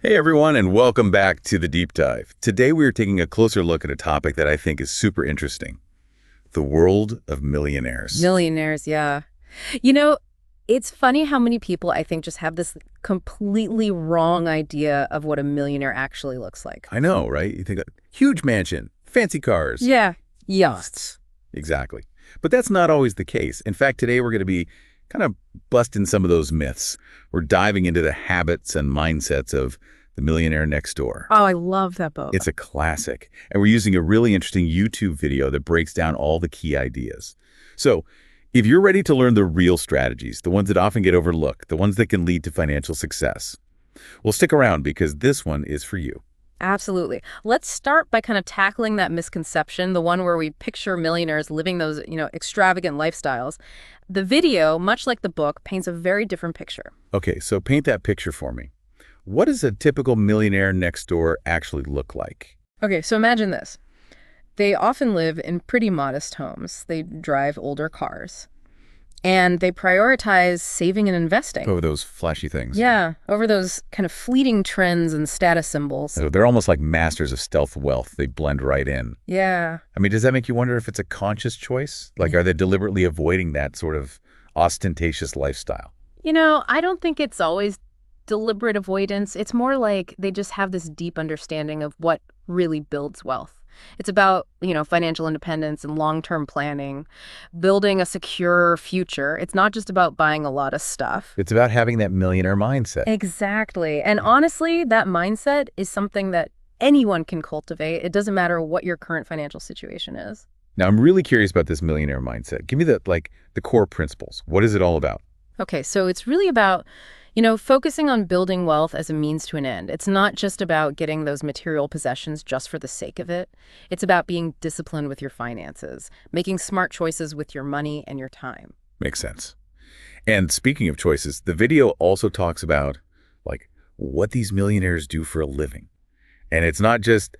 Hey everyone, and welcome back to the Deep Dive. Today we are taking a closer look at a topic that I think is super interesting. The world of millionaires. Millionaires, yeah. You know, it's funny how many people I think just have this completely wrong idea of what a millionaire actually looks like. I know, right? You think, huge mansion, fancy cars. Yeah, yachts. Exactly. But that's not always the case. In fact, today we're going to be kind of busting some of those myths. We're diving into the habits and mindsets of the Millionaire Next Door. Oh, I love that book. It's a classic. And we're using a really interesting YouTube video that breaks down all the key ideas. So if you're ready to learn the real strategies, the ones that often get overlooked, the ones that can lead to financial success, well, stick around because this one is for you. Absolutely. Let's start by kind of tackling that misconception, the one where we picture millionaires living those, extravagant lifestyles. The video, much like the book, paints a very different picture. Okay, so paint that picture for me. What does a typical millionaire next door actually look like? Okay, so imagine this. They often live in pretty modest homes. They drive older cars. And they prioritize saving and investing. Over those flashy things. Yeah, over those kind of fleeting trends and status symbols. So they're almost like masters of stealth wealth. They blend right in. Yeah. I mean, does that make you wonder if it's a conscious choice? Like, are they deliberately avoiding that sort of ostentatious lifestyle? I don't think it's always deliberate avoidance. It's more like they just have this deep understanding of what really builds wealth. It's about, financial independence and long-term planning, building a secure future. It's not just about buying a lot of stuff. It's about having that millionaire mindset. Exactly. And honestly, that mindset is something that anyone can cultivate. It doesn't matter what your current financial situation is. Now, I'm really curious about this millionaire mindset. Give me the core principles. What is it all about? Okay, so it's really about focusing on building wealth as a means to an end. It's not just about getting those material possessions just for the sake of it. It's about being disciplined with your finances, making smart choices with your money and your time. Makes sense. And speaking of choices, the video also talks about what these millionaires do for a living. And it's not just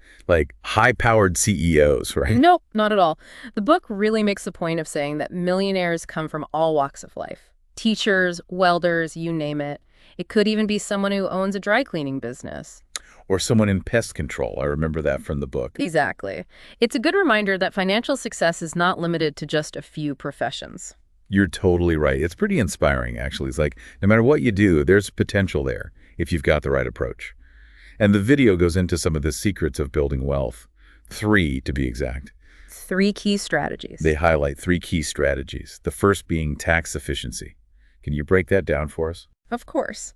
high-powered CEOs, right? Nope, not at all. The book really makes a point of saying that millionaires come from all walks of life. Teachers, welders, you name it. It could even be someone who owns a dry cleaning business. Or someone in pest control. I remember that from the book. Exactly. It's a good reminder that financial success is not limited to just a few professions. You're totally right. It's pretty inspiring, actually. It's like, no matter what you do, there's potential there if you've got the right approach. And the video goes into some of the secrets of building wealth. 3, to be exact. 3 key strategies. They highlight 3 key strategies. The first being tax efficiency. Can you break that down for us? Of course.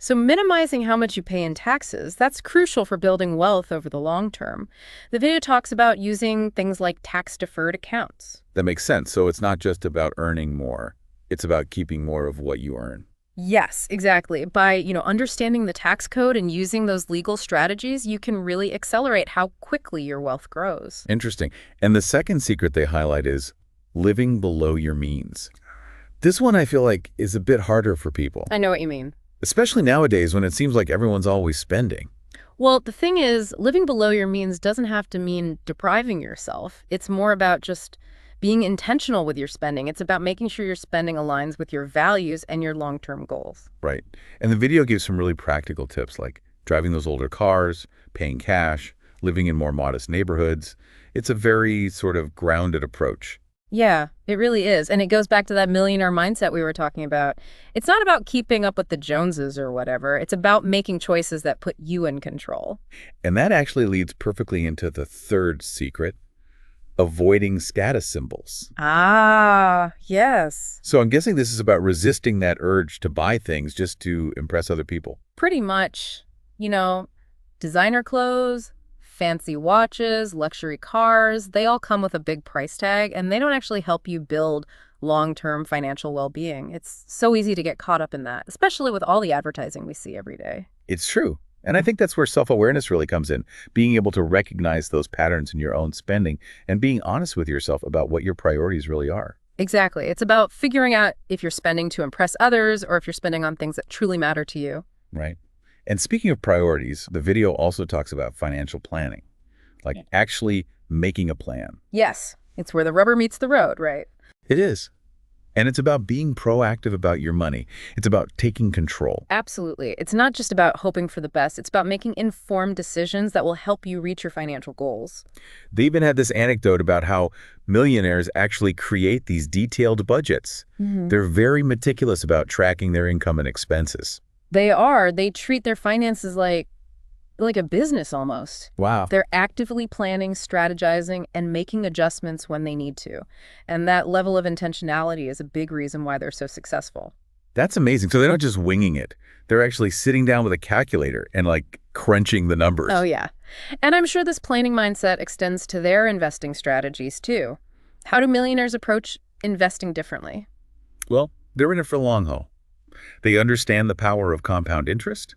So minimizing how much you pay in taxes, that's crucial for building wealth over the long term. The video talks about using things like tax-deferred accounts. That makes sense. So it's not just about earning more. It's about keeping more of what you earn. Yes, exactly. By, understanding the tax code and using those legal strategies, you can really accelerate how quickly your wealth grows. Interesting. And the second secret they highlight is living below your means. This one I feel like is a bit harder for people. I know what you mean. Especially nowadays when it seems like everyone's always spending. Well, the thing is, living below your means doesn't have to mean depriving yourself. It's more about just being intentional with your spending. It's about making sure your spending aligns with your values and your long-term goals. Right. And the video gives some really practical tips like driving those older cars, paying cash, living in more modest neighborhoods. It's a very sort of grounded approach. Yeah, it really is. And it goes back to that millionaire mindset we were talking about. It's not about keeping up with the Joneses or whatever. It's about making choices that put you in control. And that actually leads perfectly into the third secret, avoiding status symbols. Ah, yes. So I'm guessing this is about resisting that urge to buy things just to impress other people. Pretty much. Designer clothes, fancy watches, luxury cars, they all come with a big price tag, and they don't actually help you build long-term financial well-being. It's so easy to get caught up in that, especially with all the advertising we see every day. It's true. And I think that's where self-awareness really comes in, being able to recognize those patterns in your own spending and being honest with yourself about what your priorities really are. Exactly. It's about figuring out if you're spending to impress others or if you're spending on things that truly matter to you. Right. And speaking of priorities, the video also talks about financial planning, like actually making a plan. Yes. It's where the rubber meets the road, right? It is. And it's about being proactive about your money. It's about taking control. Absolutely. It's not just about hoping for the best. It's about making informed decisions that will help you reach your financial goals. They even had this anecdote about how millionaires actually create these detailed budgets. They're very meticulous about tracking their income and expenses. They are. They treat their finances like a business almost. Wow. They're actively planning, strategizing, and making adjustments when they need to. And that level of intentionality is a big reason why they're so successful. That's amazing. So they're not just winging it. They're actually sitting down with a calculator and crunching the numbers. Oh, yeah. And I'm sure this planning mindset extends to their investing strategies too. How do millionaires approach investing differently? Well, they're in it for the long haul. They understand the power of compound interest,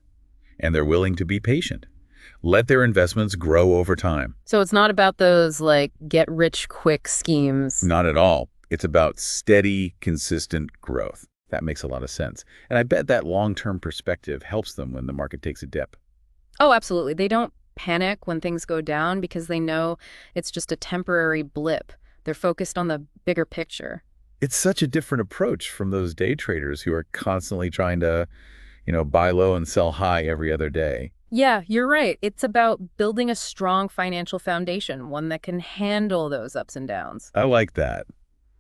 and they're willing to be patient. Let their investments grow over time. So it's not about those get-rich-quick schemes. Not at all. It's about steady, consistent growth. That makes a lot of sense. And I bet that long-term perspective helps them when the market takes a dip. Oh, absolutely. They don't panic when things go down because they know it's just a temporary blip. They're focused on the bigger picture. It's such a different approach from those day traders who are constantly trying to buy low and sell high every other day. Yeah, you're right. It's about building a strong financial foundation, one that can handle those ups and downs. I like that.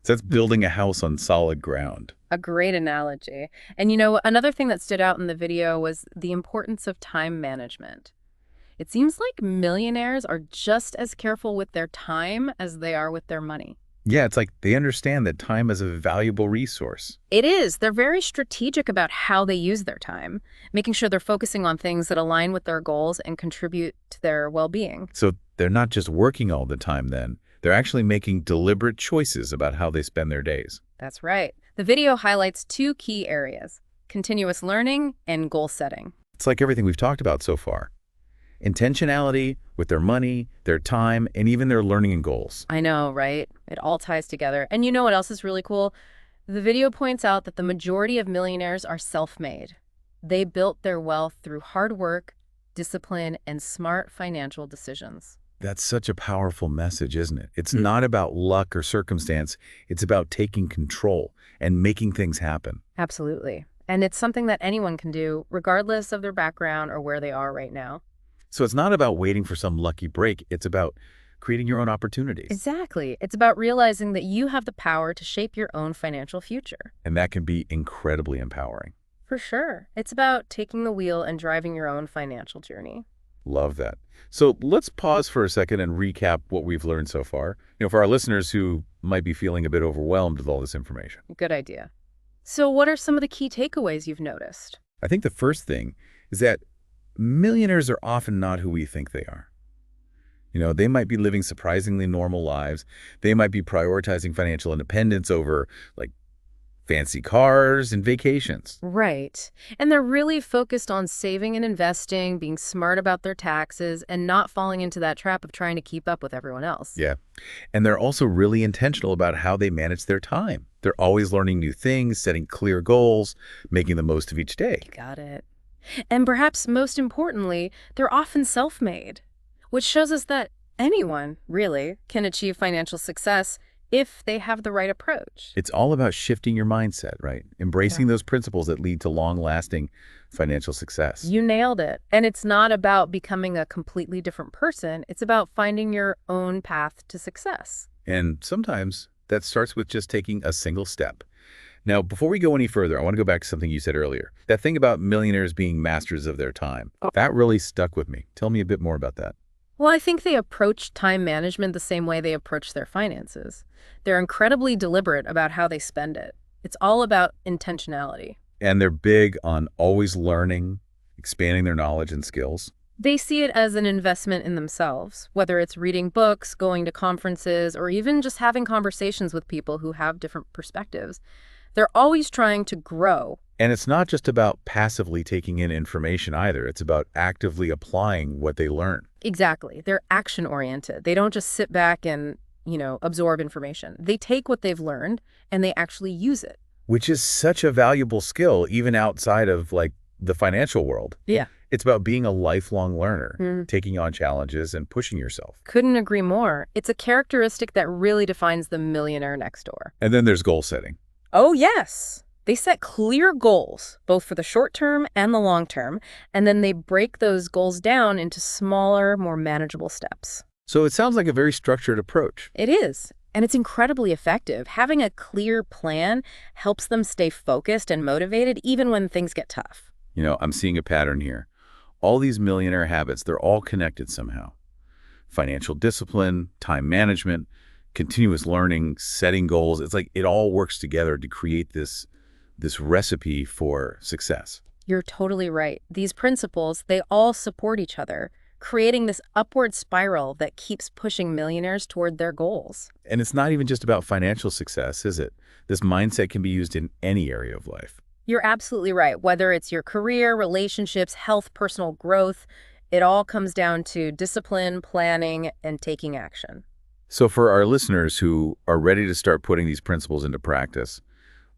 So that's building a house on solid ground. A great analogy. And another thing that stood out in the video was the importance of time management. It seems like millionaires are just as careful with their time as they are with their money. Yeah, it's like they understand that time is a valuable resource. It is. They're very strategic about how they use their time, making sure they're focusing on things that align with their goals and contribute to their well-being. So they're not just working all the time then. They're actually making deliberate choices about how they spend their days. That's right. The video highlights two key areas: continuous learning and goal setting. It's like everything we've talked about so far. Intentionality with their money, their time, and even their learning and goals. I know, right? It all ties together. And you know what else is really cool? The video points out that the majority of millionaires are self-made. They built their wealth through hard work, discipline, and smart financial decisions. That's such a powerful message, isn't it? It's not about luck or circumstance. It's about taking control and making things happen. Absolutely. And it's something that anyone can do, regardless of their background or where they are right now. So it's not about waiting for some lucky break. It's about creating your own opportunities. Exactly. It's about realizing that you have the power to shape your own financial future. And that can be incredibly empowering. For sure. It's about taking the wheel and driving your own financial journey. Love that. So let's pause for a second and recap what we've learned so far. For our listeners who might be feeling a bit overwhelmed with all this information. Good idea. So what are some of the key takeaways you've noticed? I think the first thing is that millionaires are often not who we think they are. They might be living surprisingly normal lives. They might be prioritizing financial independence over fancy cars and vacations. Right. And they're really focused on saving and investing, being smart about their taxes, and not falling into that trap of trying to keep up with everyone else. Yeah. And they're also really intentional about how they manage their time. They're always learning new things, setting clear goals, making the most of each day. Got it. And perhaps most importantly, they're often self-made, which shows us that anyone, really, can achieve financial success if they have the right approach. It's all about shifting your mindset, right? Embracing those principles that lead to long-lasting financial success. You nailed it. And it's not about becoming a completely different person. It's about finding your own path to success. And sometimes that starts with just taking a single step. Now, before we go any further, I want to go back to something you said earlier. That thing about millionaires being masters of their time. That really stuck with me. Tell me a bit more about that. Well, I think they approach time management the same way they approach their finances. They're incredibly deliberate about how they spend it. It's all about intentionality. And they're big on always learning, expanding their knowledge and skills. They see it as an investment in themselves, whether it's reading books, going to conferences, or even just having conversations with people who have different perspectives. They're always trying to grow. And it's not just about passively taking in information either. It's about actively applying what they learn. Exactly. They're action-oriented. They don't just sit back and, absorb information. They take what they've learned and they actually use it. Which is such a valuable skill, even outside of the financial world. Yeah. It's about being a lifelong learner, taking on challenges and pushing yourself. Couldn't agree more. It's a characteristic that really defines the millionaire next door. And then there's goal setting. Oh, yes. They set clear goals, both for the short term and the long term, and then they break those goals down into smaller, more manageable steps. So it sounds like a very structured approach. It is, and it's incredibly effective. Having a clear plan helps them stay focused and motivated even when things get tough. I'm seeing a pattern here. All these millionaire habits, they're all connected somehow. Financial discipline, time management, continuous learning, setting goals. It's like it all works together to create this recipe for success. You're totally right. These principles, they all support each other, creating this upward spiral that keeps pushing millionaires toward their goals. And it's not even just about financial success, is it? This mindset can be used in any area of life. You're absolutely right. Whether it's your career, relationships, health, personal growth, it all comes down to discipline, planning, and taking action. So for our listeners who are ready to start putting these principles into practice,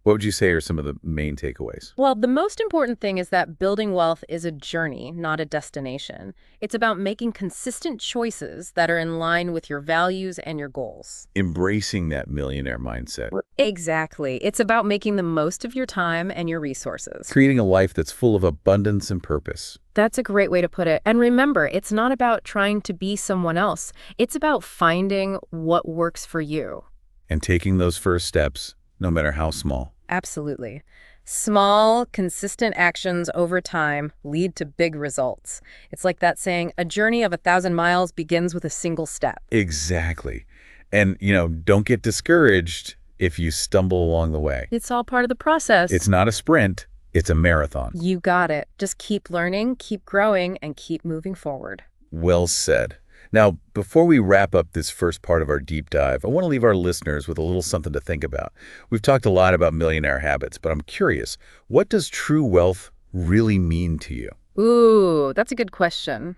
what would you say are some of the main takeaways? Well, the most important thing is that building wealth is a journey, not a destination. It's about making consistent choices that are in line with your values and your goals. Embracing that millionaire mindset. Exactly. It's about making the most of your time and your resources. Creating a life that's full of abundance and purpose. That's a great way to put it. And remember, it's not about trying to be someone else. It's about finding what works for you. And taking those first steps, no matter how small. Absolutely. Small, consistent actions over time lead to big results. It's like that saying, a journey of 1,000 miles begins with a single step. Exactly. And, don't get discouraged if you stumble along the way. It's all part of the process. It's not a sprint, it's a marathon. You got it. Just keep learning, keep growing, and keep moving forward. Well said. Now, before we wrap up this first part of our deep dive, I want to leave our listeners with a little something to think about. We've talked a lot about millionaire habits, but I'm curious, what does true wealth really mean to you? Ooh, that's a good question.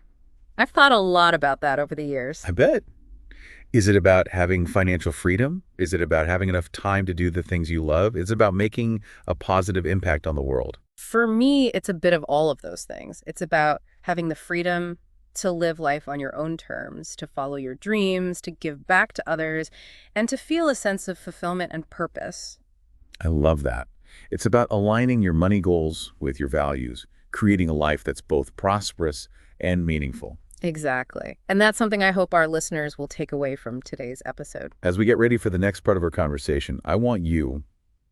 I've thought a lot about that over the years. I bet. Is it about having financial freedom? Is it about having enough time to do the things you love? Is it about making a positive impact on the world? For me, it's a bit of all of those things. It's about having the freedom to live life on your own terms, to follow your dreams, to give back to others, and to feel a sense of fulfillment and purpose. I love that. It's about aligning your money goals with your values, creating a life that's both prosperous and meaningful. Exactly. And that's something I hope our listeners will take away from today's episode. As we get ready for the next part of our conversation, I want you,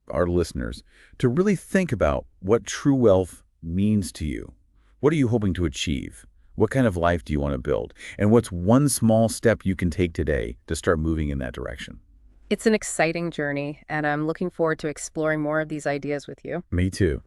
our listeners, to really think about what true wealth means to you. What are you hoping to achieve? What kind of life do you want to build? And what's one small step you can take today to start moving in that direction? It's an exciting journey, and I'm looking forward to exploring more of these ideas with you. Me too.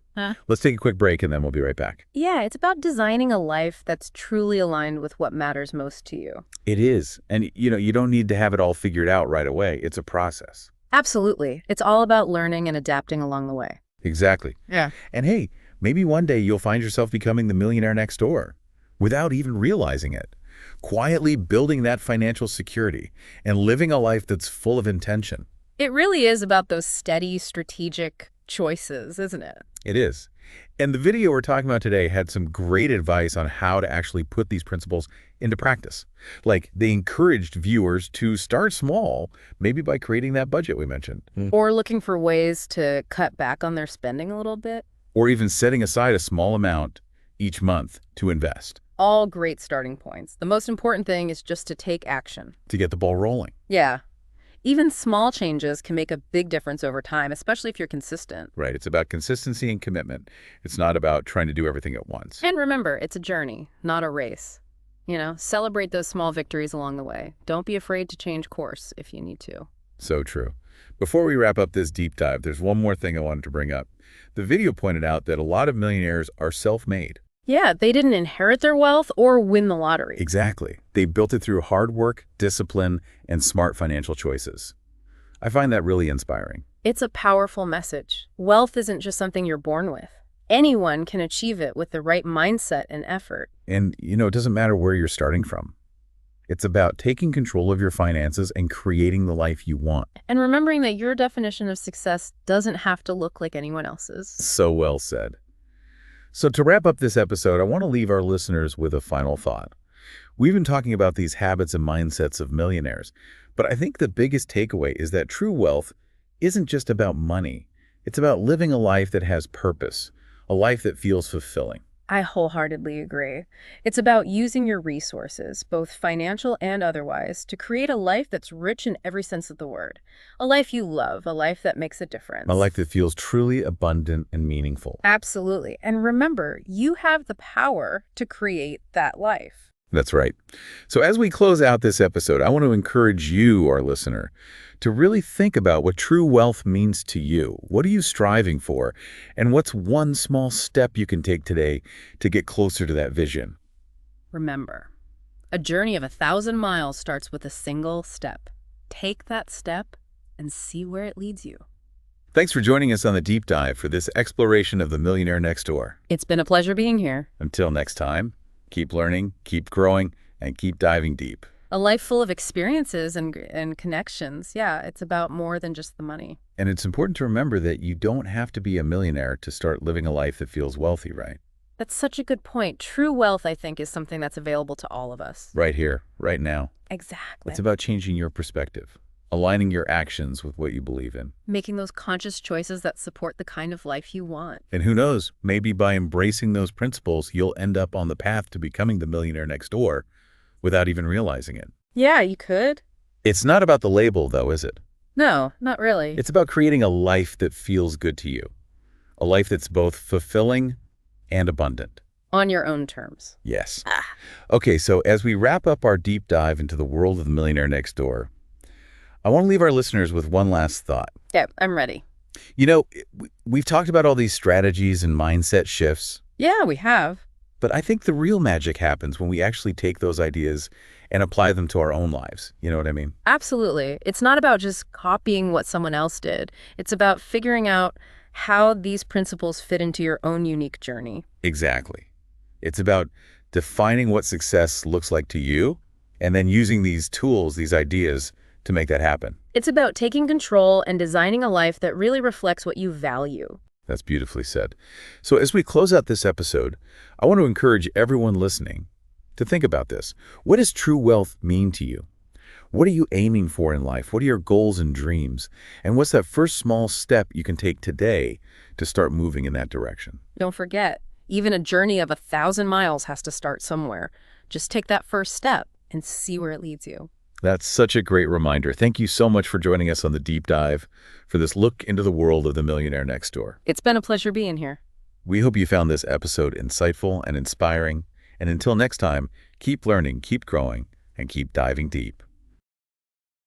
Let's take a quick break and then we'll be right back. Yeah, it's about designing a life that's truly aligned with what matters most to you. It is. And, you don't need to have it all figured out right away. It's a process. Absolutely. It's all about learning and adapting along the way. Exactly. Yeah. And hey, maybe one day you'll find yourself becoming the millionaire next door without even realizing it. Quietly building that financial security and living a life that's full of intention. It really is about those steady, strategic choices, isn't it? It is. And the video we're talking about today had some great advice on how to actually put these principles into practice. Like, they encouraged viewers to start small, maybe by creating that budget we mentioned. Or looking for ways to cut back on their spending a little bit. Or even setting aside a small amount each month to invest. All great starting points. The most important thing is just to take action. To get the ball rolling. Yeah. Even small changes can make a big difference over time, especially if you're consistent. Right. It's about consistency and commitment. It's not about trying to do everything at once. And remember, it's a journey, not a race. Celebrate those small victories along the way. Don't be afraid to change course if you need to. So true. Before we wrap up this deep dive, there's one more thing I wanted to bring up. The video pointed out that a lot of millionaires are self-made. Yeah, they didn't inherit their wealth or win the lottery. Exactly. They built it through hard work, discipline, and smart financial choices. I find that really inspiring. It's a powerful message. Wealth isn't just something you're born with. Anyone can achieve it with the right mindset and effort. And, it doesn't matter where you're starting from. It's about taking control of your finances and creating the life you want. And remembering that your definition of success doesn't have to look like anyone else's. So well said. So to wrap up this episode, I want to leave our listeners with a final thought. We've been talking about these habits and mindsets of millionaires, but I think the biggest takeaway is that true wealth isn't just about money. It's about living a life that has purpose, a life that feels fulfilling. I wholeheartedly agree. It's about using your resources, both financial and otherwise, to create a life that's rich in every sense of the word. A life you love, a life that makes a A difference. life that feels truly abundant and meaningful. Absolutely. And remember, you have the power to create that life. That's right. So as we close out this episode, I want to encourage you, our listener, to really think about what true wealth means to you. What are you striving for? And what's one small step you can take today to get closer to that vision? Remember, a journey of 1,000 miles starts with a single step. Take that step and see where it leads you. Thanks for joining us on the deep dive for this exploration of the Millionaire Next Door. It's been a pleasure being here. Until next time, keep learning, keep growing, and keep diving deep. A life full of experiences and connections. Yeah, it's about more than just the money. And it's important to remember that you don't have to be a millionaire to start living a life that feels wealthy, right? That's such a good point. True wealth, I think, is something that's available to all of us. Right here, right now. Exactly. It's about changing your perspective, aligning your actions with what you believe in. Making those conscious choices that support the kind of life you want. And who knows, maybe by embracing those principles, you'll end up on the path to becoming the millionaire next door without even realizing it. Yeah, you could. It's not about the label, though, is it? No, not really. It's about creating a life that feels good to you, a life that's both fulfilling and abundant. On your own terms. Yes. Okay, so as we wrap up our deep dive into the world of the millionaire next door, I want to leave our listeners with one last thought. Yeah, I'm ready. You know, we've talked about all these strategies and mindset shifts, Yeah, we have. but I think the real magic happens when we actually take those ideas and apply them to our own lives. You know what I mean? Absolutely. It's not about just copying what someone else did. It's about figuring out how these principles fit into your own unique journey. Exactly. It's about defining what success looks like to you and then using these tools, these ideas, to make that happen. It's about taking control and designing a life that really reflects what you value. That's beautifully said. So as we close out this episode, I want to encourage everyone listening to think about this. What does true wealth mean to you? What are you aiming for in life? What are your goals and dreams? And what's that first small step you can take today to start moving in that direction? Don't forget, even a journey of 1,000 miles has to start somewhere. Just take that first step and see where it leads you. That's such a great reminder. Thank you so much for joining us on the deep dive for this look into the world of the millionaire next door. It's been a pleasure being here. We hope you found this episode insightful and inspiring. And until next time, keep learning, keep growing, and keep diving deep.